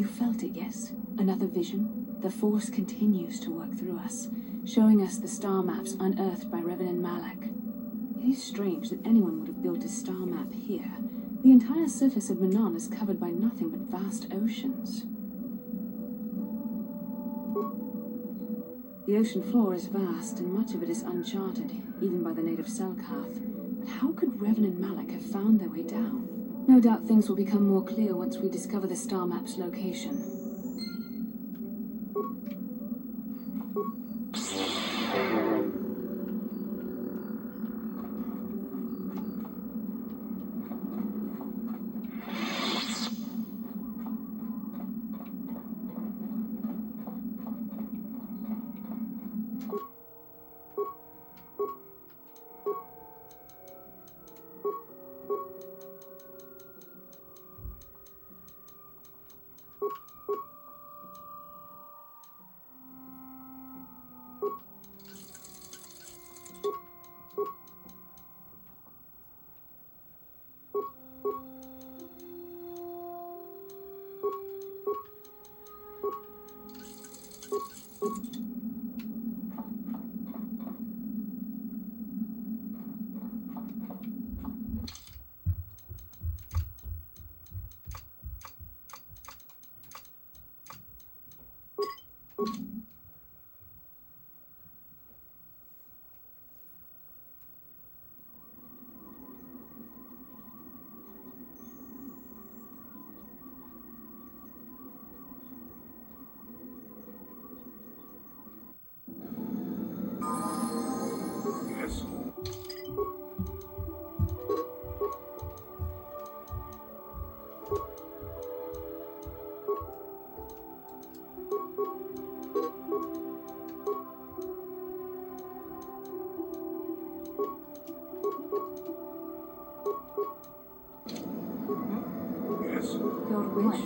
You felt it, yes? Another vision? The Force continues to work through us, showing us the star maps unearthed by Reverend Malak. It is strange that anyone would have built a star map here. The entire surface of Manaan is covered by nothing but vast oceans. The ocean floor is vast, and much of it is uncharted, even by the native Selkath. But how could Revan and Malak have found their way down? No doubt things will become more clear once we discover the star map's location. Your wish.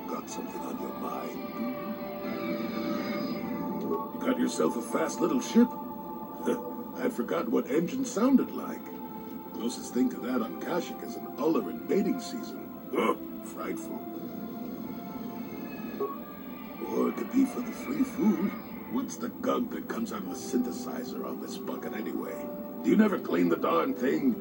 Got something on your mind? You got yourself a fast little ship? I'd forgotten what engine sounded like. Closest thing to that on Kashyyyk is an Uller in mating season. Ugh, frightful. Or it could be for the free food. What's the gunk that comes out of the synthesizer on this bucket anyway? Do you never clean the darn thing?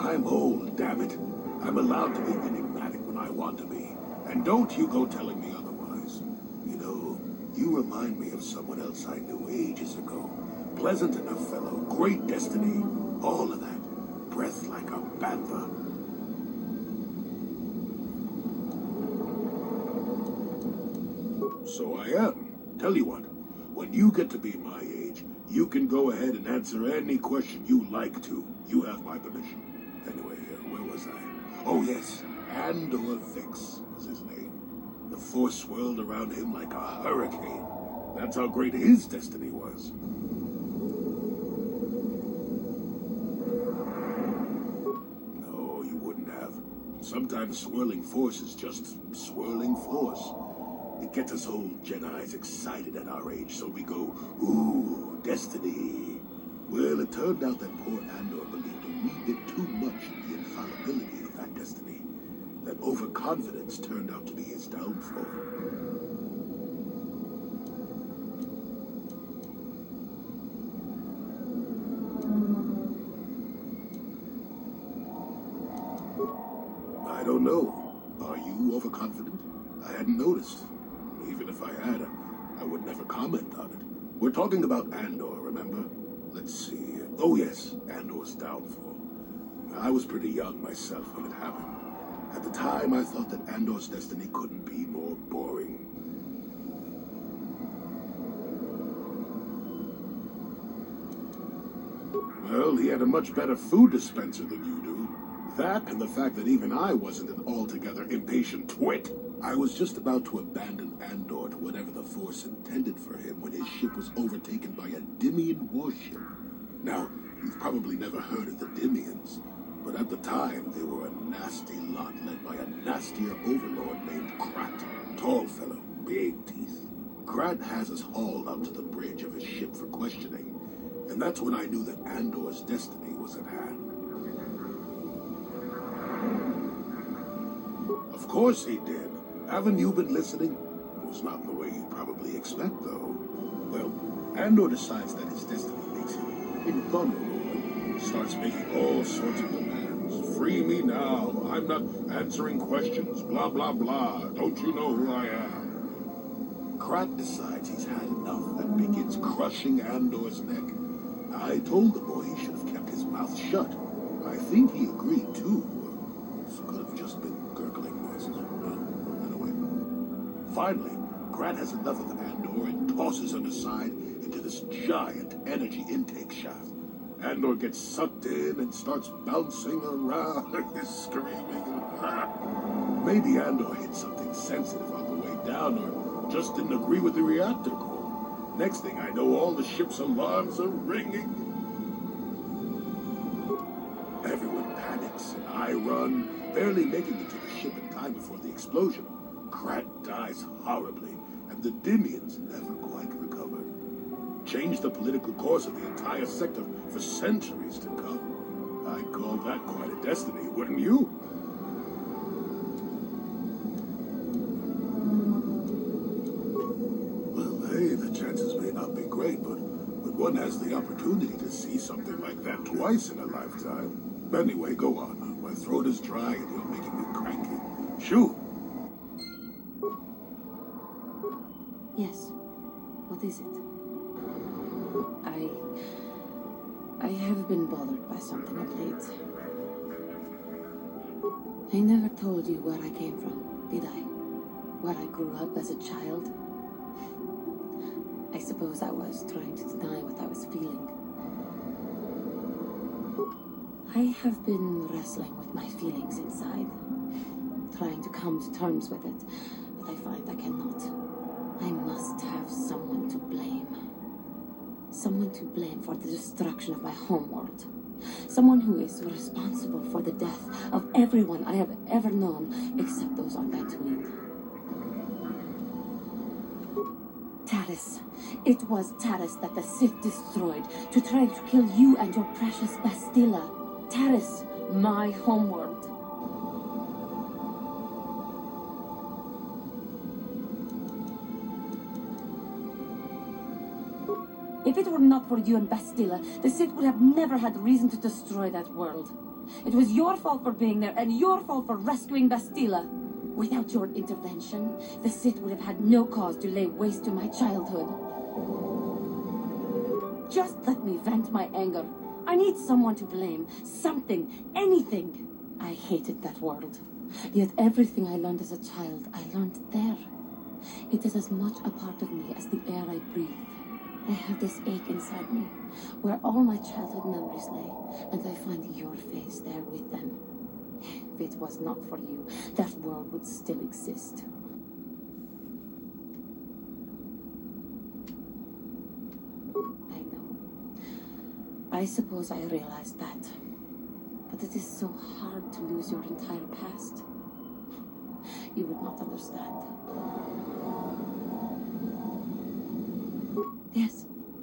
I'm old, damn it. I'm allowed to be enigmatic when I want to be. And don't you go telling me otherwise. You know, you remind me of someone else I knew ages ago. Pleasant enough fellow, great destiny, all of that. Breath like a panther. So I am. Tell you what, when you get to be my age, you can go ahead and answer any question you like to. You have my permission. Anyway, where was I? Oh yes, Andor Vix was his name. The Force swirled around him like a hurricane. That's how great his destiny was. No, you wouldn't have. Sometimes swirling force is just swirling force. It gets us old Jedis excited at our age, so we go, ooh, destiny. Well, it turned out that poor Andor believed a wee bit too much in the infallibility of that destiny. That overconfidence turned out to be his downfall. I don't know. Are you overconfident? I hadn't noticed. Even if I had, I would never comment on it. We're talking about Andor, remember? Let's see. Oh yes, Andor's downfall. I was pretty young myself when it happened. At the time, I thought that Andor's destiny couldn't be more boring. Well, he had a much better food dispenser than you do. That and the fact that even I wasn't an altogether impatient twit. I was just about to abandon Andor to whatever the Force intended for him when his ship was overtaken by a Dimian warship. Now, you've probably never heard of the Dimians, but at the time, they were a nasty lot led by a nastier overlord named Krat. Tall fellow, big teeth. Krat has us hauled out to the bridge of his ship for questioning, and that's when I knew that Andor's destiny was at hand. Of course he did. Haven't you been listening? It was not in the way you probably expect, though. Well, Andor decides that his destiny makes him invulnerable. Starts making all sorts of demands. Free me now. I'm not answering questions. Blah, blah, blah. Don't you know who I am? Krat decides he's had enough and begins crushing Andor's neck. I told the boy he should have kept his mouth shut. I think he agreed, too. It could have just been gurgling noises. Anyway. Finally, Krat has enough of Andor and tosses him aside into this giant energy intake shaft. Andor gets sucked in and starts bouncing around, screaming. Maybe Andor hit something sensitive on the way down, or just didn't agree with the reactor core. Next thing I know, all the ship's alarms are ringing. Everyone panics, and I run, barely making it to the ship in time before the explosion. Krat dies horribly, and the Dimians never quite recovered. Changed the political course of the entire sector for centuries to come. I'd call that quite a destiny, wouldn't you? Well, hey, the chances may not be great, but one has the opportunity to see something like that twice in a lifetime. Anyway, go on. My throat is dry and you're making me cranky. Shoo! Yes. What is it? I have been bothered by something of late. I never told you where I came from, did I? Where I grew up as a child? I suppose I was trying to deny what I was feeling. I have been wrestling with my feelings inside, trying to come to terms with it, but I find I cannot. I must have someone to blame. Someone to blame for the destruction of my homeworld. Someone who is responsible for the death of everyone I have ever known, except those on Tatooine. Taris. It was Taris that the Sith destroyed to try to kill you and your precious Bastilla. Taris, my homeworld. If it were not for you and Bastilla, the Sith would have never had reason to destroy that world. It was your fault for being there, and your fault for rescuing Bastilla. Without your intervention, the Sith would have had no cause to lay waste to my childhood. Just let me vent my anger. I need someone to blame. Something. Anything. I hated that world. Yet everything I learned as a child, I learned there. It is as much a part of me as the air I breathe. I have this ache inside me, where all my childhood memories lay, and I find your face there with them. If it was not for you, that world would still exist. I know. I suppose I realized that. But it is so hard to lose your entire past. You would not understand.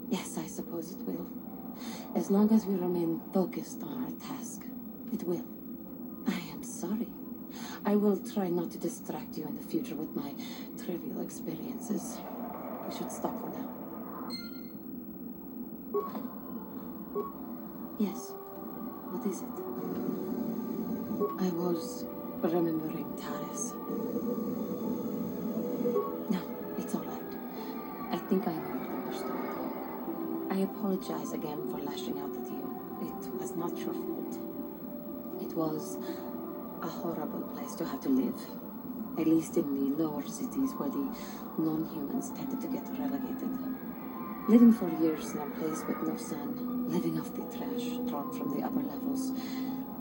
Yes, I suppose it will. As long as we remain focused on our task, it will. I am sorry. I will try not to distract you in the future with my trivial experiences. We should stop for now. Yes. What is it? I was remembering Taris. No, it's all right. I think I understood. I apologize again for lashing out at you. It was not your fault. It was a horrible place to have to live. At least in the lower cities where the non-humans tended to get relegated. Living for years in a place with no sun, living off the trash dropped from the upper levels,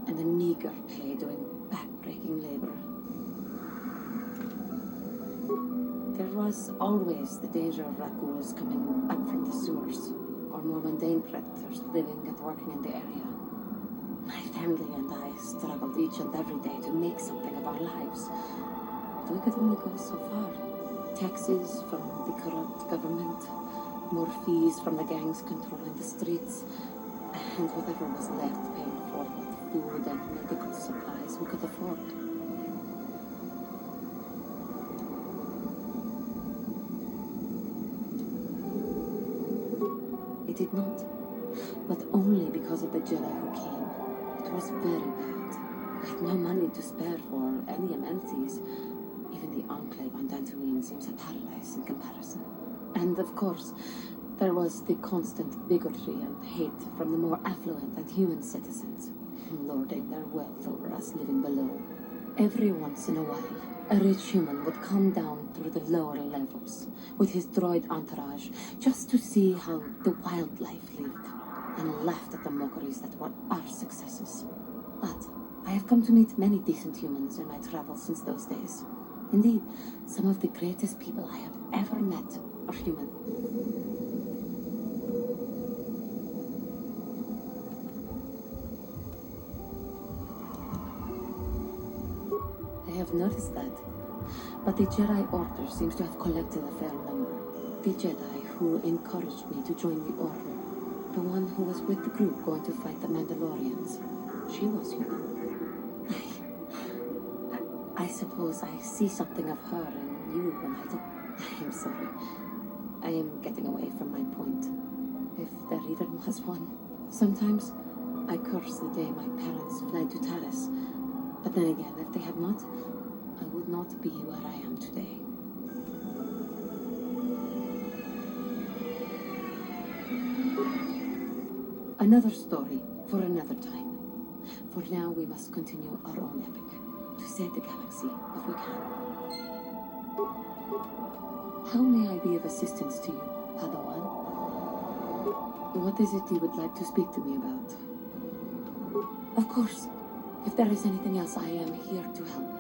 and a meager pay doing back-breaking labor. was always the danger of ghouls coming up from the sewers, or more mundane predators living and working in the area. My family and I struggled each and every day to make something of our lives. But we could only go so far. Taxes from the corrupt government, more fees from the gangs controlling the streets, and whatever was left paying for what food and medical supplies we could afford. It did not, but only because of the Jedi who came. It was very bad. I had no money to spare for any amenities. Even the Enclave on Dantooine seems a paradise in comparison. And of course, there was the constant bigotry and hate from the more affluent and human citizens, lording their wealth over us living below. Every once in a while, a rich human would come down through the lower levels with his droid entourage just to see how the wildlife lived and laughed at the mockeries that were our successes. But I have come to meet many decent humans in my travels since those days. Indeed, some of the greatest people I have ever met are human. I have noticed that. But the Jedi Order seems to have collected a fair number. The Jedi who encouraged me to join the Order, the one who was with the group going to fight the Mandalorians, she was human. I suppose I see something of her in you when I look. I am sorry. I am getting away from my point, if there even was one. Sometimes I curse the day my parents fled to Taris. But then again, if they had not, I would not be where I am today. Another story for another time. For now, we must continue our own epic, to save the galaxy if we can. How may I be of assistance to you, Padawan? What is it you would like to speak to me about? Of course. If there is anything else, I am here to help.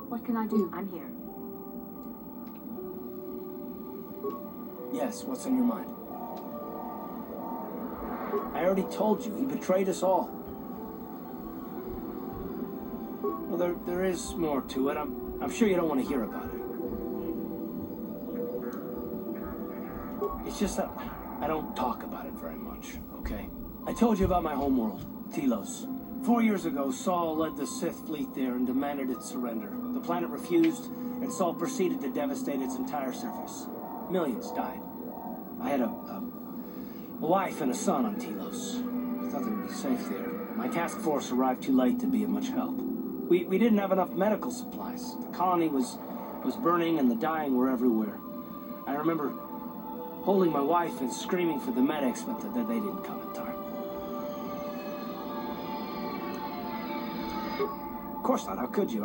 What can I do? I'm here. Yes, what's on your mind? I already told you, he betrayed us all. Well, there is more to it. I'm sure you don't want to hear about it. It's just that I don't talk about it very much, okay? I told you about my homeworld, Telos. 4 years ago, Saul led the Sith fleet there and demanded its surrender. The planet refused, and Saul proceeded to devastate its entire surface. Millions died. I had a wife and a son on Telos. I thought they would be safe there. My task force arrived too late to be of much help. We didn't have enough medical supplies. The colony was burning and the dying were everywhere. I remember holding my wife and screaming for the medics, but they didn't come in time. Of course not, how could you?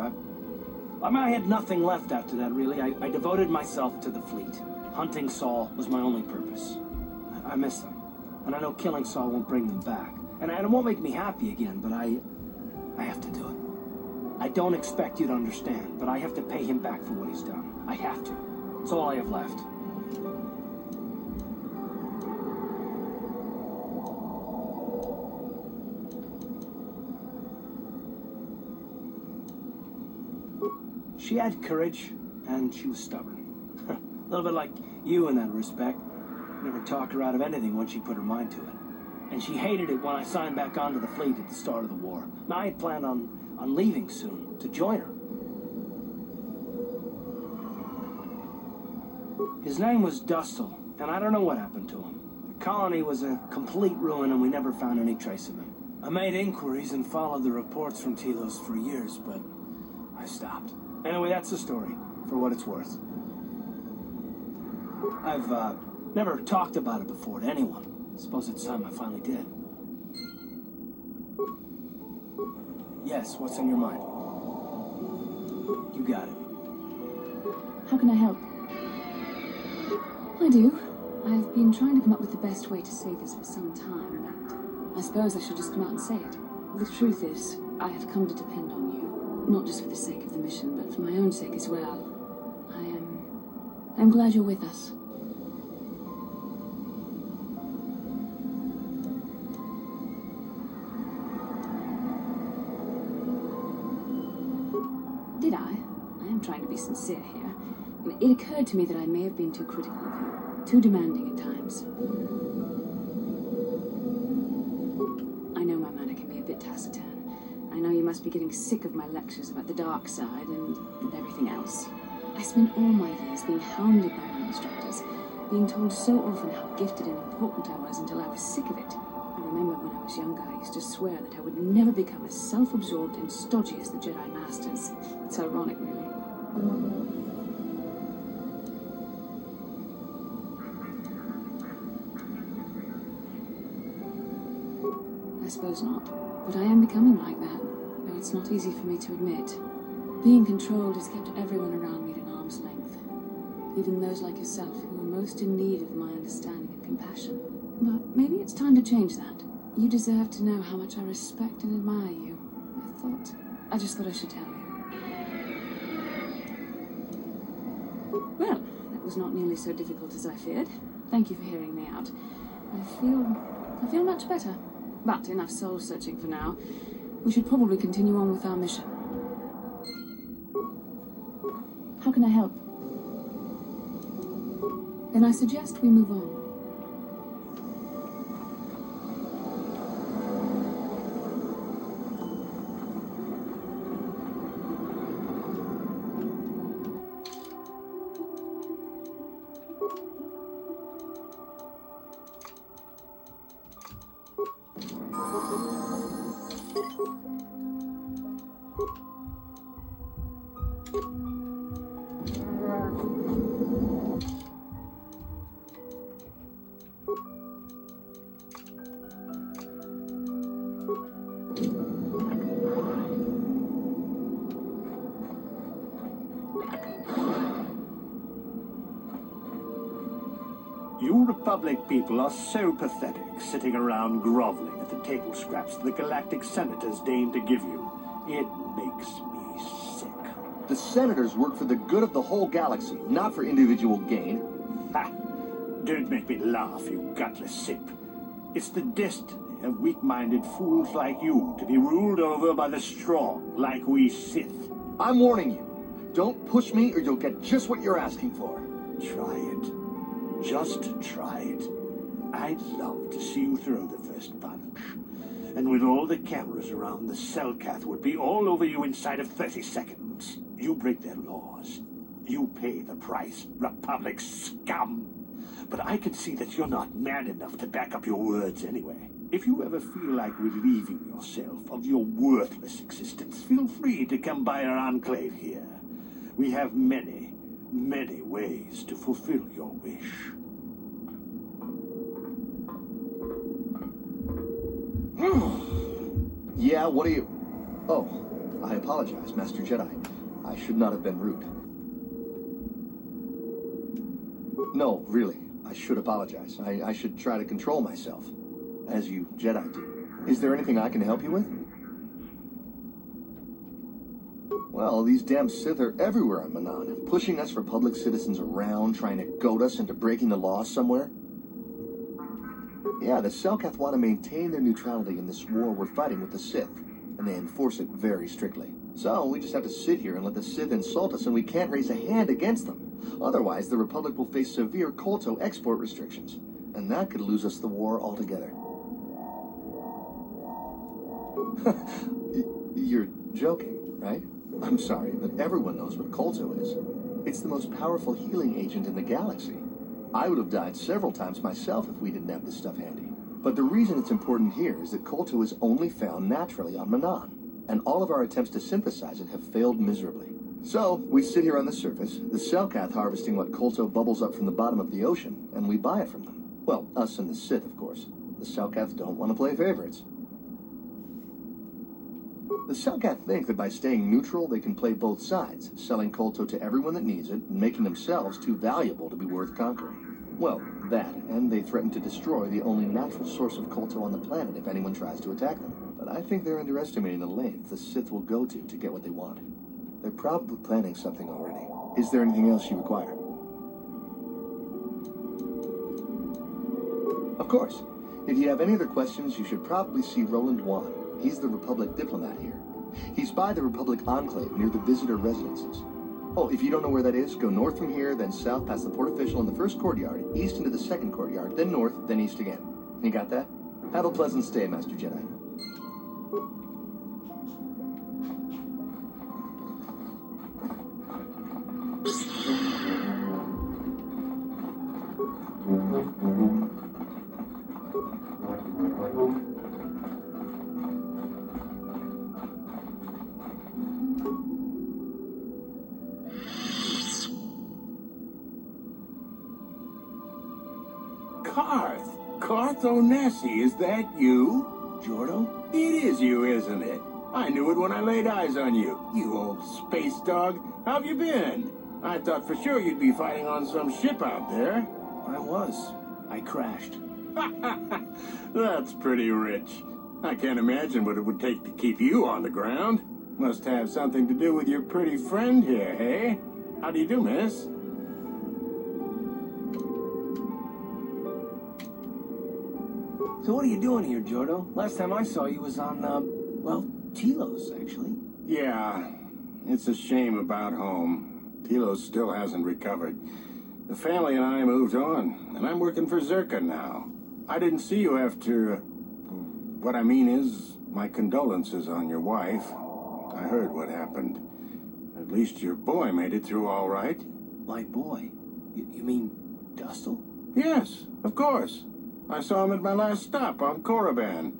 I had nothing left after that, really. I devoted myself to the fleet. Hunting Saul was my only purpose. I miss them. And I know killing Saul won't bring them back. And it won't make me happy again, but I have to do it. I don't expect you to understand, but I have to pay him back for what he's done. I have to. It's all I have left. She had courage, and she was stubborn. A little bit like you in that respect. Never talked her out of anything once she put her mind to it. And she hated it when I signed back onto the fleet at the start of the war. Now I had planned on leaving soon, to join her. His name was Dustle, and I don't know what happened to him. The colony was a complete ruin, and we never found any trace of him. I made inquiries and followed the reports from Telos for years, but I stopped. Anyway, that's the story, for what it's worth. I've, never talked about it before to anyone. Suppose it's time I finally did. Yes, what's on your mind? You got it. How can I help? I do. I've been trying to come up with the best way to say this for some time, but I suppose I should just come out and say it. The truth is, I have come to depend on you. Not just for the sake of the mission, but for my own sake as well. I'm glad you're with us. Did I? I am trying to be sincere here. It occurred to me that I may have been too critical of you, too demanding at times. I know my manner can be a bit taciturn. I know you must be getting sick of my lectures about the dark side and everything else. I spent all my years being hounded by my instructors, being told so often how gifted and important I was until I was sick of it. I remember when I was younger, I used to swear that I would never become as self-absorbed and stodgy as the Jedi Masters. It's ironic, really. I suppose not, but I am becoming like that, though it's not easy for me to admit. Being controlled has kept everyone around me at an arm's length, even those like yourself who are most in need of my understanding and compassion. But maybe it's time to change that. You deserve to know how much I respect and admire you. I just thought I should tell you. Well, that was not nearly so difficult as I feared. Thank you for hearing me out. I feel much better. But enough soul-searching for now. We should probably continue on with our mission. How can I help? Then I suggest we move on. You Republic people are so pathetic, sitting around groveling at the table scraps the Galactic Senators deign to give you. It makes me sick. The Senators work for the good of the whole galaxy, not for individual gain. Ha! Don't make me laugh, you gutless simp. It's the destiny of weak-minded fools like you to be ruled over by the strong, like we Sith. I'm warning you. Don't push me or you'll get just what you're asking for. Try it. Just try it. I'd love to see you throw the first punch. And with all the cameras around, the Selkath would be all over you inside of 30 seconds. You break their laws. You pay the price, Republic scum. But I can see that you're not man enough to back up your words anyway. If you ever feel like relieving yourself of your worthless existence, feel free to come by our enclave here. We have many, many ways to fulfill your wish. Yeah, what are you... Oh, I apologize, Master Jedi. I should not have been rude. No, really, I should apologize. I should try to control myself, as you Jedi do. Is there anything I can help you with? Well, these damn Sith are everywhere on Manaan, pushing us Republic citizens around, trying to goad us into breaking the law somewhere. Yeah, the Selkath want to maintain their neutrality in this war we're fighting with the Sith, and they enforce it very strictly. So we just have to sit here and let the Sith insult us, and we can't raise a hand against them. Otherwise, the Republic will face severe Kotor export restrictions, and that could lose us the war altogether. You're joking, right? I'm sorry, but everyone knows what Kotor is. It's the most powerful healing agent in the galaxy. I would have died several times myself if we didn't have this stuff handy. But the reason it's important here is that Kotor is only found naturally on Manaan, and all of our attempts to synthesize it have failed miserably. So, we sit here on the surface, the Selkath harvesting what Kotor bubbles up from the bottom of the ocean, and we buy it from them. Well, us and the Sith, of course. The Selkath don't want to play favorites. The Selkath think that by staying neutral, they can play both sides, selling Kotor to everyone that needs it, and making themselves too valuable to be worth conquering. Well, that, and they threaten to destroy the only natural source of Kotor on the planet if anyone tries to attack them. But I think they're underestimating the length the Sith will go to get what they want. They're probably planning something already. Is there anything else you require? Of course. If you have any other questions, you should probably see Roland Wan. He's the Republic diplomat here. He's by the Republic Enclave near the visitor residences. Oh, if you don't know where that is, go north from here, then south past the port official in the first courtyard, east into the second courtyard, then north, then east again. You got that? Have a pleasant stay, Master Jedi. Carth Onesi, is that you? Jordo? It is you, isn't it? I knew it when I laid eyes on you. You old space dog. How have you been? I thought for sure you'd be fighting on some ship out there. I was. I crashed. That's pretty rich. I can't imagine what it would take to keep you on the ground. Must have something to do with your pretty friend here, hey? How do you do, miss? So what are you doing here, Jordo? Last time I saw you was on, well, Telos, actually. Yeah, it's a shame about home. Telos still hasn't recovered. The family and I moved on, and I'm working for Zerka now. I didn't see you after... what I mean is, my condolences on your wife. I heard what happened. At least your boy made it through all right. My boy? You mean Dustle? Yes, of course. I saw him at my last stop on Korriban,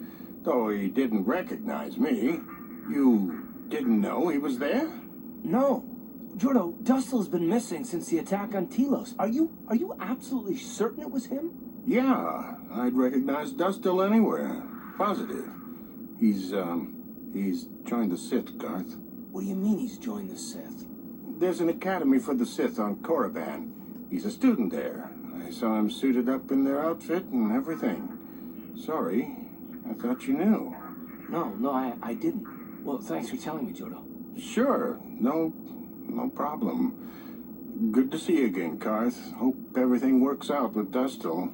though he didn't recognize me. You didn't know he was there? No. Jordo, Dustle's been missing since the attack on Telos. Are you absolutely certain it was him? Yeah, I'd recognize Dustle anywhere. Positive. He's joined the Sith, Garth. What do you mean he's joined the Sith? There's an academy for the Sith on Korriban. He's a student there. I saw him suited up in their outfit and everything. Sorry, I thought you knew. No, I didn't. Well, thanks for telling me, Jordo. Sure, no problem. Good to see you again, Carth. Hope everything works out with Dustle.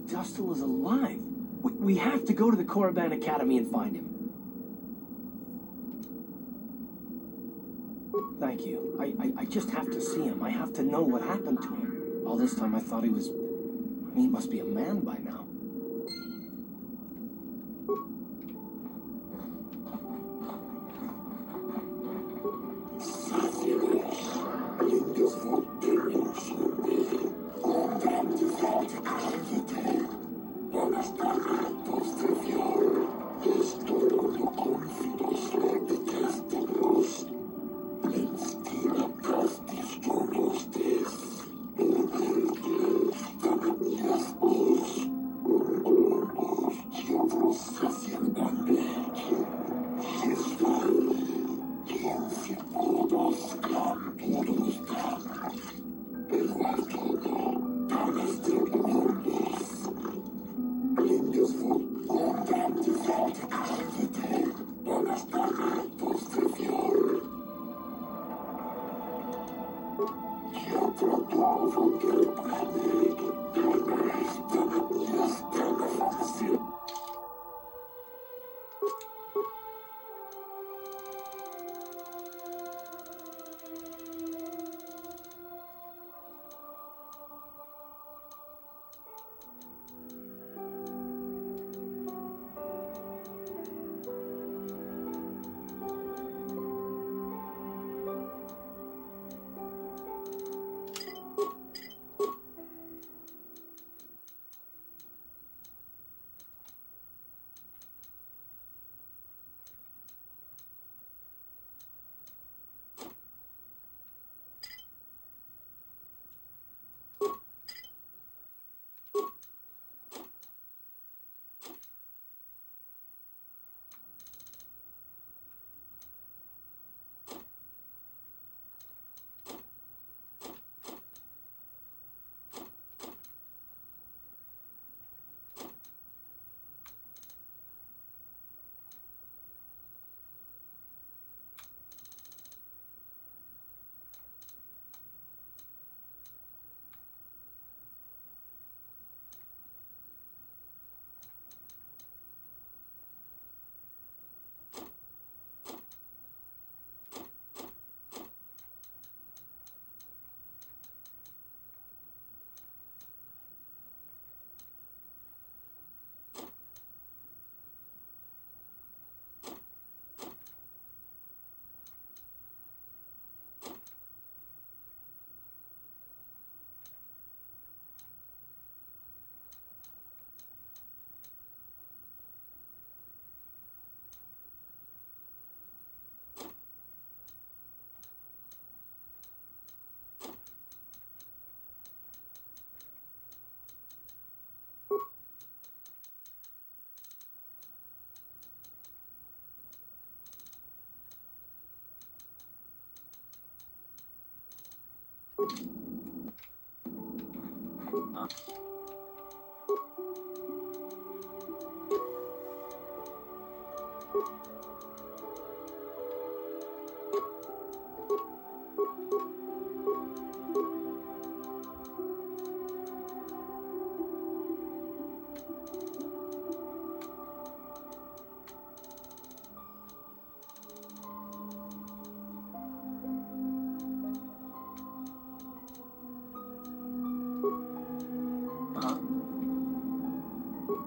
Dustle is alive. We have to go to the Korriban Academy and find him. Thank you. I just have to see him. I have to know what happened to him. All this time I thought he was... I mean, he must be a man by now.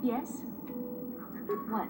Yes? What?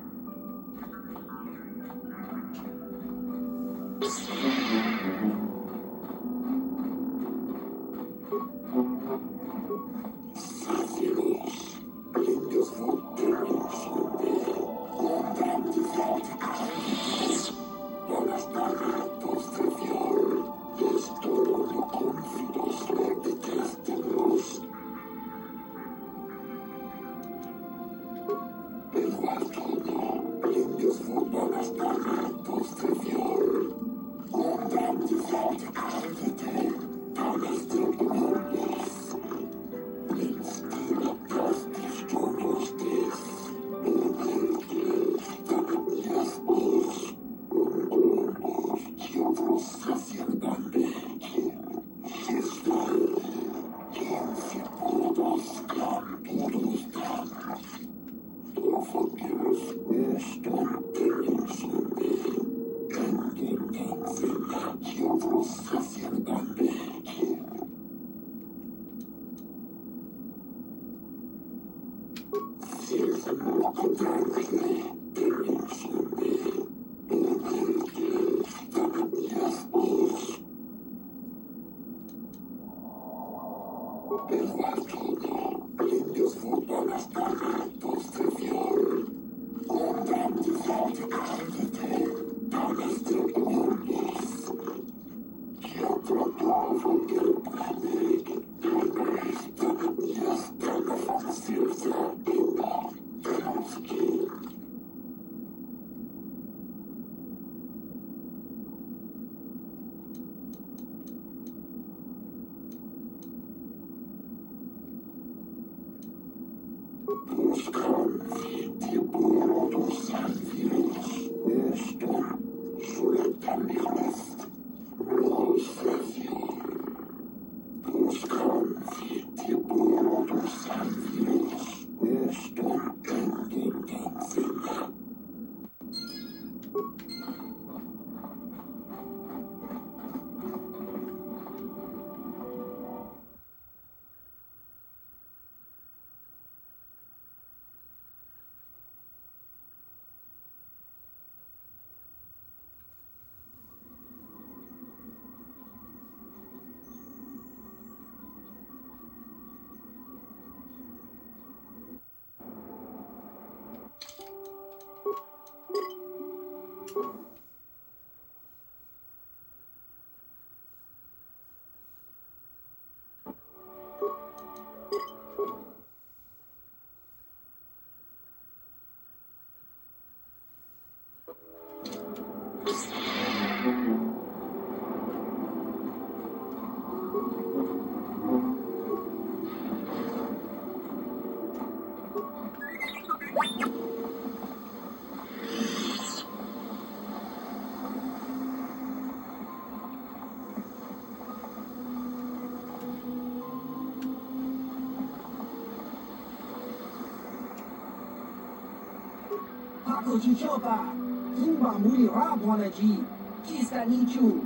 Chopa, Kimba Muli Rabuanaji, Kista Nichu,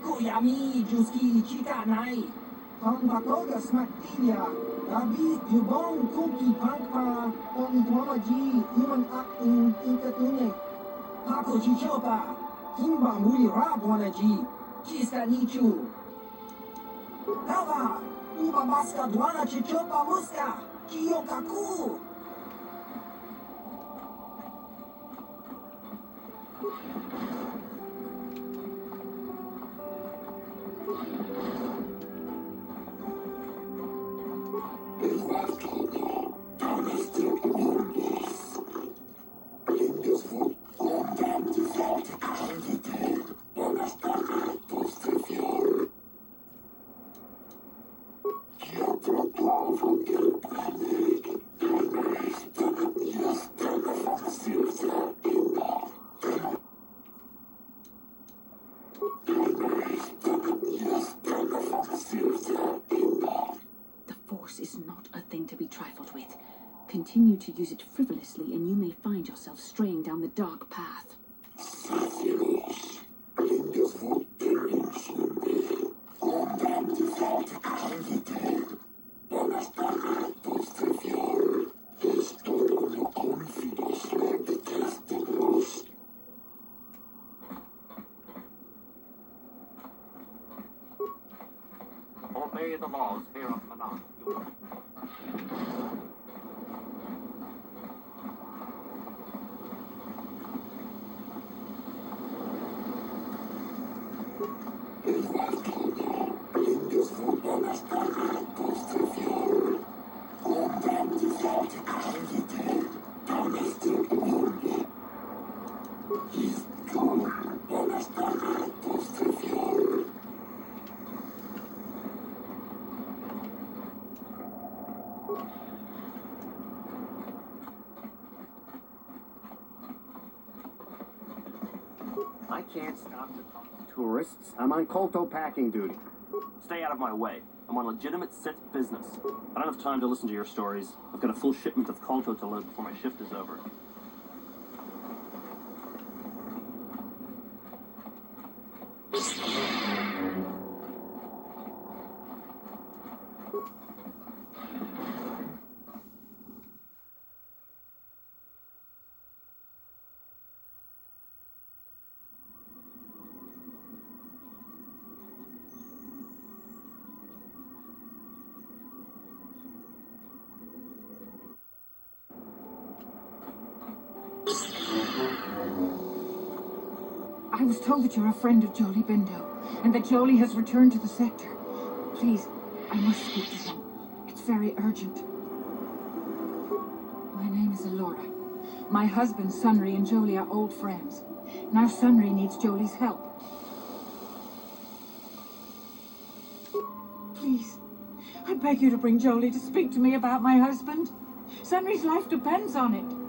Koyami, Juski, Chika Nai, Pambatoga Smaktilia, Dabi, Jubong, Kuki, Pankpa, Onitwamaji, Human Up in Inkatune, Paco Chichopa, Kimba Muli Rabuanaji, Kista Nichu, Rava, Uba Maska Dwana Chichopa Muska, Kiyokaku. The Force is not a thing to be trifled with. Continue to use it frivolously, and you may find yourself straying down the dark path. Obey the laws here of Manaan. I can't stop the tourists. I'm on Kotor packing duty. Stay out of my way. I'm on legitimate Sith business. I don't have time to listen to your stories. I've got a full shipment of Kotor to load before my shift is over. I was told that you're a friend of Jolie Bindo, and that Jolie has returned to the sector. Please, I must speak to him. It's very urgent. My name is Alora. My husband, Sunry, and Jolie are old friends. Now Sunry needs Jolie's help. Please, I beg you to bring Jolie to speak to me about my husband. Sunry's life depends on it.